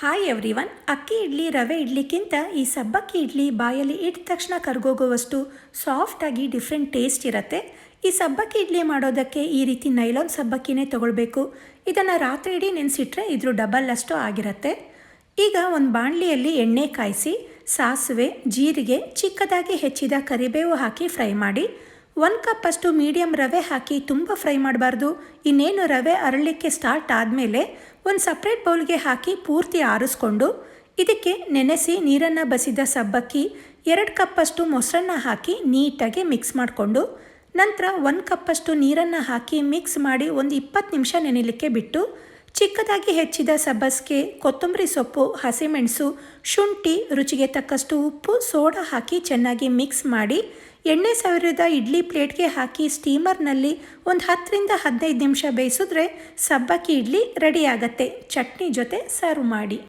Hi everyone. ಅಕ್ಕಿ ಇಡ್ಲಿ ರವೆ ಇಡ್ಲಿಕ್ಕಿಂತ ಈ ಸಬ್ಬಕ್ಕಿ ಇಡ್ಲಿ ಬಾಯಲ್ಲಿ ಇಟ್ಟ ತಕ್ಷಣ ಕರ್ಗೋಗುವಷ್ಟು ಸಾಫ್ಟಾಗಿ ಡಿಫ್ರೆಂಟ್ ಟೇಸ್ಟ್ ಇರುತ್ತೆ. ಈ ಸಬ್ಬಕ್ಕಿ ಇಡ್ಲಿ ಮಾಡೋದಕ್ಕೆ ಈ ರೀತಿ ನೈಲಾನ್ ಸಬ್ಬಕ್ಕಿನೇ ತೊಗೊಳ್ಬೇಕು. ಇದನ್ನು ರಾತ್ರಿ ಇಡೀ ನೆನೆಸಿಟ್ರೆ ಇದ್ರ ಡಬಲ್ ಅಷ್ಟು ಆಗಿರುತ್ತೆ. ಈಗ ಒಂದು ಬಾಣಲಿಯಲ್ಲಿ ಎಣ್ಣೆ ಕಾಯಿಸಿ ಸಾಸಿವೆ, ಜೀರಿಗೆ, ಚಿಕ್ಕದಾಗಿ ಹೆಚ್ಚಿದ ಕರಿಬೇವು ಹಾಕಿ ಫ್ರೈ ಮಾಡಿ. 1 ಕಪ್ ಅಷ್ಟು ಮೀಡಿಯಮ್ ರವೆ ಹಾಕಿ ತುಂಬ ಫ್ರೈ ಮಾಡಬಾರ್ದು. ಇನ್ನೇನು ರವೆ ಅರಳಲಿಕ್ಕೆ ಸ್ಟಾರ್ಟ್ ಆದಮೇಲೆ ಒಂದು ಸಪ್ರೇಟ್ ಬೌಲ್ಗೆ ಹಾಕಿ ಪೂರ್ತಿ ಆರಿಸ್ಕೊಂಡು ಇದಕ್ಕೆ ನೆನೆಸಿ ನೀರನ್ನು ಬಸಿದ ಸಬ್ಬಕ್ಕಿ, 2 ಕಪ್ಪಷ್ಟು ಮೊಸರನ್ನ ಹಾಕಿ ನೀಟಾಗಿ ಮಿಕ್ಸ್ ಮಾಡಿಕೊಂಡು ನಂತರ 1 ಕಪ್ಪಷ್ಟು ನೀರನ್ನು ಹಾಕಿ ಮಿಕ್ಸ್ ಮಾಡಿ ಒಂದು 20 ನಿಮಿಷ ನೆನೆಯಲಿಕ್ಕೆ ಬಿಟ್ಟು ಚಿಕ್ಕದಾಗಿ ಹೆಚ್ಚಿದ ಸಬ್ಬಸಿಗೆ, ಕೊತ್ತಂಬರಿ ಸೊಪ್ಪು, ಹಸಿಮೆಣಸು, ಶುಂಠಿ, ರುಚಿಗೆ ತಕ್ಕಷ್ಟು ಉಪ್ಪು, ಸೋಡಾ ಹಾಕಿ ಚೆನ್ನಾಗಿ ಮಿಕ್ಸ್ ಮಾಡಿ ಎಣ್ಣೆ ಸವರಿದ ಇಡ್ಲಿ ಪ್ಲೇಟ್ಗೆ ಹಾಕಿ ಸ್ಟೀಮರ್ನಲ್ಲಿ ಒಂದು 10 ರಿಂದ 15 ನಿಮಿಷ ಬೇಯಿಸಿದ್ರೆ ಸಬ್ಬಕ್ಕಿ ಇಡ್ಲಿ ರೆಡಿ ಆಗುತ್ತೆ. ಚಟ್ನಿ ಜೊತೆ ಸರ್ವ್ ಮಾಡಿ.